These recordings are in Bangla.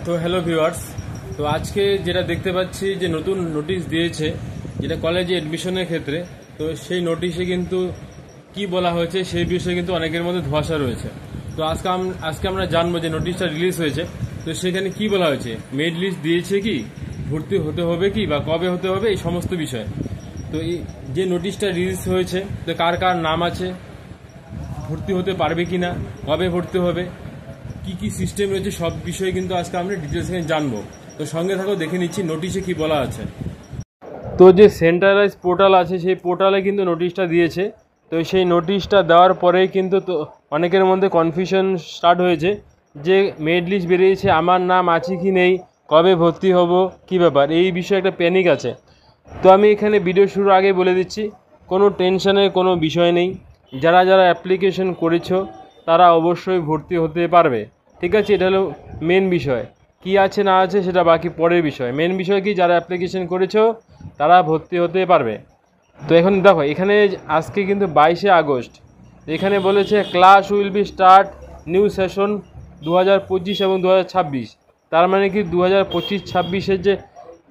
তো হ্যালো ভিউয়ার্স, তো আজকে যেটা দেখতে পাচ্ছি যে নতুন নোটিশ দিয়েছে যেটা কলেজে এডমিশনের ক্ষেত্রে। তো সেই নোটিশে কিন্তু কি বলা হয়েছে সেই বিষয়ে কিন্তু অনেকের মধ্যে ধোঁয়াশা রয়েছে। তো আজকে আমরা জানবো যে নোটিশটা রিলিজ হয়েছে, তো সেখানে কি বলা হয়েছে, মেরিট লিস্ট দিয়েছে কি, ভর্তি হতে হবে কি বা কবে হতে হবে, এই সমস্ত বিষয়। তো এই যে নোটিশটা রিলিজ হয়েছে, তো কার কার নাম আছে, ভর্তি হতে পারবে কিনা, কবে ভর্তি হবে, কি কি সিস্টেম রয়েছে, সব বিষয়ে কিন্তু আজকে আমরা ডিটেলস জানবো। তো সঙ্গে থাকো, দেখে নিচ্ছি নোটিশে কি বলা আছে। তো যে সেন্ট্রালাইজ পোর্টাল আছে সেই পোর্টালে কিন্তু নোটিশটা দিয়েছে। তো সেই নোটিশটা দেওয়ার পরেই কিন্তু তো অনেকের মধ্যে কনফিউশন স্টার্ট হয়েছে যে মেরিট লিস্ট বেরিয়েছে, আমার নাম আছে কি নেই, কবে ভর্তি হব, কি ব্যাপার, এই বিষয়ে একটা প্যানিক আছে। তো আমি এখানে ভিডিও শুরুর আগে বলে দিচ্ছি, কোনো টেনশনের কোনো বিষয় নেই। যারা যারা অ্যাপ্লিকেশন করেছো তারা অবশ্যই ভর্তি হতে পারবে, ঠিক আছে। এটা হলো মেন বিষয়। কি আছে না আছে সেটা বাকি পরের বিষয়। মেন বিষয় কি, যারা অ্যাপ্লিকেশন করেছো তারা ভর্তি হতে পারবে। তো এখন দেখো, এখানে আজকে কিন্তু 22শে আগস্ট, এখানে বলেছে class will be start new session 2025 এবং 2026। তার মানে কি 2025-26-এর যে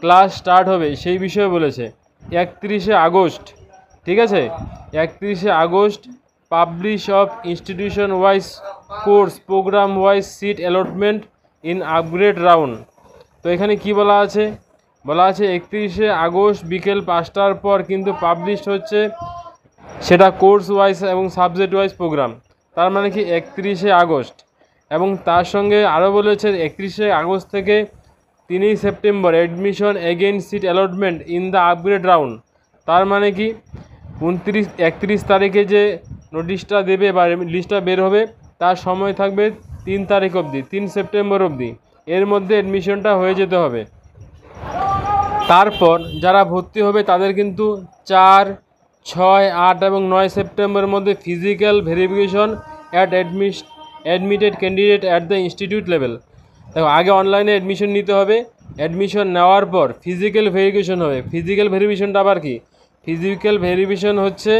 ক্লাস স্টার্ট হবে সেই বিষয়ে বলেছে 31শে আগস্ট, ঠিক আছে। 31শে August publish of institution wise course programme wise seat allotment in upgrade round. তো এখানে কি বলা আছে, 31শে আগস্ট বিকেল 5টার পর কিন্তু পাবলিশ হচ্ছে সেটা কোর্স ওয়াইজ এবং সাবজেক্ট ওয়াইজ প্রোগ্রাম। তার মানে কি 31শে আগস্ট, এবং তার সঙ্গে আরও বলেছে 31শে আগস্ট থেকে 3 September admission again seat allotment in the upgrade round. তার মানে কি 31 তারিখে যে নোটিশটা দেবে বা লিস্টটা বের হবে তার সময় থাকবে 3 তারিখ অবধি, 3 সেপ্টেম্বর অবধি। এর মধ্যে অ্যাডমিশনটা হয়ে যেতে হবে। তারপর যারা ভর্তি হবে তাদের কিন্তু 4, 6, 8 এবং 9 সেপ্টেম্বরের মধ্যে physical verification admitted candidate at the institute level. দেখো, আগে অনলাইনে অ্যাডমিশন নিতে হবে, অ্যাডমিশন নেওয়ার পর ফিজিক্যাল ভেরিফিকেশন হবে। ফিজিক্যাল ভেরিফিকেশনটা আবার কি, ফিজিক্যাল ভেরিফিকেশন হচ্ছে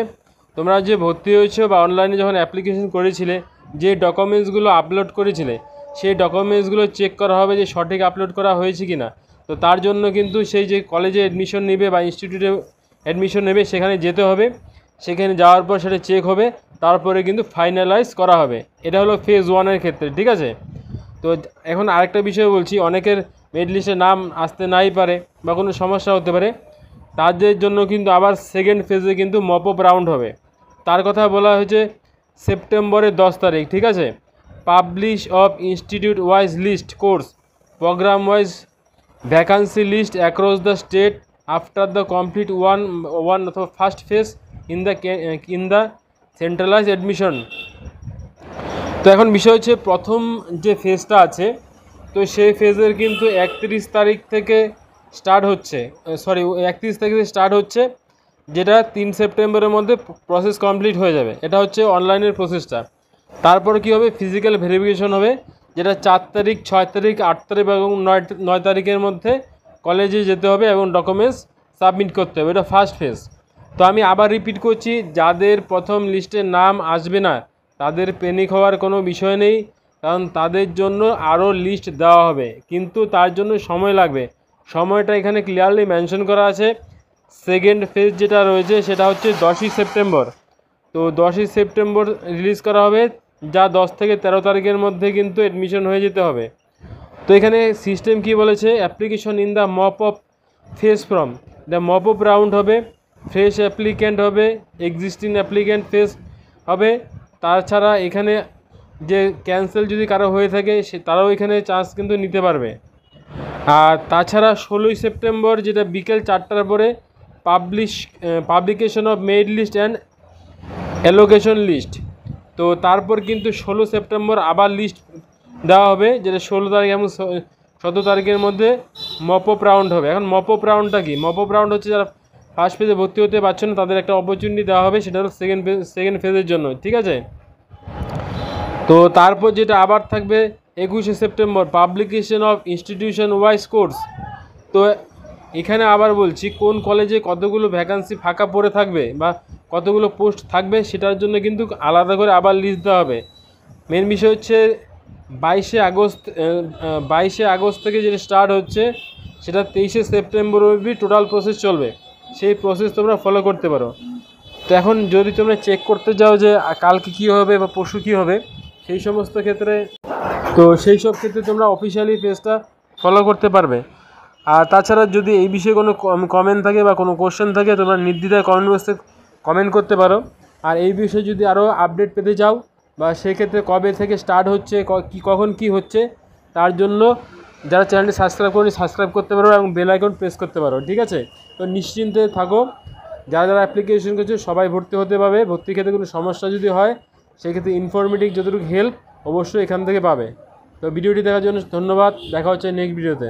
তোমরা যে ভর্তি হয়েছো বা অনলাইনে যখন অ্যাপ্লিকেশন করেছিলে যে ডকুমেন্টসগুলো আপলোড করেছিলে সেই ডকুমেন্টসগুলো চেক করা হবে যে সঠিক আপলোড করা হয়েছে কি না। তো তার জন্য কিন্তু সেই যে কলেজে অ্যাডমিশন নেবে বা ইনস্টিটিউটে অ্যাডমিশন নেবে সেখানে যেতে হবে। সেখানে যাওয়ার পর সেটা চেক হবে, তারপরে কিন্তু ফাইনালাইজ করা হবে। এটা হলো ফেজ 1-এর ক্ষেত্রে, ঠিক আছে। তো এখন আরেকটা বিষয় বলছি, অনেকের মেরিট লিস্টে নাম আসতে নাই পারে বা কোনো সমস্যা হতে পারে, তাদের জন্য কিন্তু আবার সেকেন্ড ফেজে কিন্তু মপ আপ রাউন্ড হবে। তার কথা বলা হয়েছে সেপ্টেম্বরের 10 তারিখ, ঠিক আছে। Publish of institute wise list course programme wise vacancy list across the state after the complete one অথবা first phase in the centralise admission. তো এখন বিষয় হচ্ছে প্রথম যে ফেজটা আছে, তো সেই ফেজের কিন্তু 31 তারিখ থেকে স্টার্ট হচ্ছে, 31 তারিখ থেকে স্টার্ট হচ্ছে, যেটা 3 সেপ্টেম্বরের মধ্যে প্রসেস কমপ্লিট হয়ে যাবে। এটা হচ্ছে অনলাইনের প্রসেসটা। তারপর কি হবে, ফিজিক্যাল ভেরিফিকেশন হবে, যেটা 4 তারিখ, 6 তারিখ, 8 তারিখ এবং 9 তারিখের মধ্যে কলেজে যেতে হবে এবং ডকুমেন্টস সাবমিট করতে হবে। এটা ফার্স্ট ফেজ। তো আমি আবার রিপিট করছি, যাদের প্রথম লিস্টে নাম আসবে না তাদের প্যানিক হওয়ার কোনো বিষয় নেই, কারণ তাদের জন্য আরও লিস্ট দেওয়া হবে, কিন্তু তার জন্য সময় লাগবে। সময়টা এখানে ক্লিয়ারলি মেনশন করা আছে। সেকেন্ড ফেজ যেটা রয়েছে সেটা হচ্ছে 10ই সেপ্টেম্বর। তো 10ই সেপ্টেম্বর রিলিজ করা হবে, যা 10 থেকে 13 তারিখের মধ্যে কিন্তু অ্যাডমিশন হয়ে যেতে হবে। তো এখানে সিস্টেম কি বলেছে, application in the mop up phase from the mop up round হবে, ফ্রেশ অ্যাপ্লিক্যান্ট হবে, এক্সিস্টিং অ্যাপ্লিক্যান্ট ফেজ হবে। তাছাড়া এখানে যে ক্যান্সেল যদি কারো হয়ে থাকে তারাও এখানে চান্স কিন্তু নিতে পারবে। আর তাছাড়া 16ই সেপ্টেম্বর যেটা বিকেল 4টার পরে publication of merit list and allocation list. তো তারপর কিন্তু 16 সেপ্টেম্বর আবার লিস্ট দেওয়া হবে, যেটা 16 তারিখ এবং 17 তারিখের মধ্যে মপ আপ রাউন্ড হবে। এখন মপ আপ রাউন্ডটা কি, মপ আপ রাউন্ড হচ্ছে যারা ফার্স্ট ফেজে ভর্তি হতে পারছে না তাদের একটা অপরচুনিটি দেওয়া হবে, সেটা হলো সেকেন্ড ফেজের জন্য, ঠিক আছে। তো তারপর যেটা আবার থাকবে 21শে September publication of institution wise course. তো এখানে আবার বলছি, কোন কলেজে কতগুলো ভ্যাকান্সি ফাঁকা পড়ে থাকবে বা কতগুলো পোস্ট থাকবে সেটার জন্য কিন্তু আলাদা করে আবার লিস্ট দেওয়া হবে। মেন বিষয় হচ্ছে 22শে আগস্ট থেকে যেটা স্টার্ট হচ্ছে সেটা 23শে সেপ্টেম্বর অবধি টোটাল প্রসেস চলবে। সেই প্রসেস তোমরা ফলো করতে পারো। তো এখন যদি তোমরা চেক করতে যাও যে কালকে কী হবে বা পরশু কী হবে, সেই সমস্ত ক্ষেত্রে সেই সব ক্ষেত্রে তোমরা অফিসিয়ালি পেজটা ফলো করতে পারবে। আর তাছাড়া যদি এই বিষয়ে কোনো কমেন্ট থাকে বা কোনো কোশ্চেন থাকে, তোমরা নির্দ্বিধায় কমেন্ট বক্সে কমেন্ট করতে পারো। আর এই বিষয়ে যদি আরও আপডেট পেতে চাও বা সেক্ষেত্রে কবে থেকে স্টার্ট হচ্ছে, কখন কি হচ্ছে, তার জন্য যারা চ্যানেলটি সাবস্ক্রাইব করতে পারো এবং বেল আইকন প্রেস করতে পারো। ঠিক আছে? তো নিশ্চিন্তে থাকো, যারা যারা অ্যাপ্লিকেশন করছে সবাই ভর্তি হতে পারবে। ভর্তির ক্ষেত্রে কোনো সমস্যা যদি হয়, সেক্ষেত্রে ইনফরমেটিভ যতটুকু হেল্প অবশ্যই এখান থেকে পাবে। তো ভিডিওটি দেখার জন্য ধন্যবাদ। দেখা হচ্ছে নেক্সট ভিডিওতে।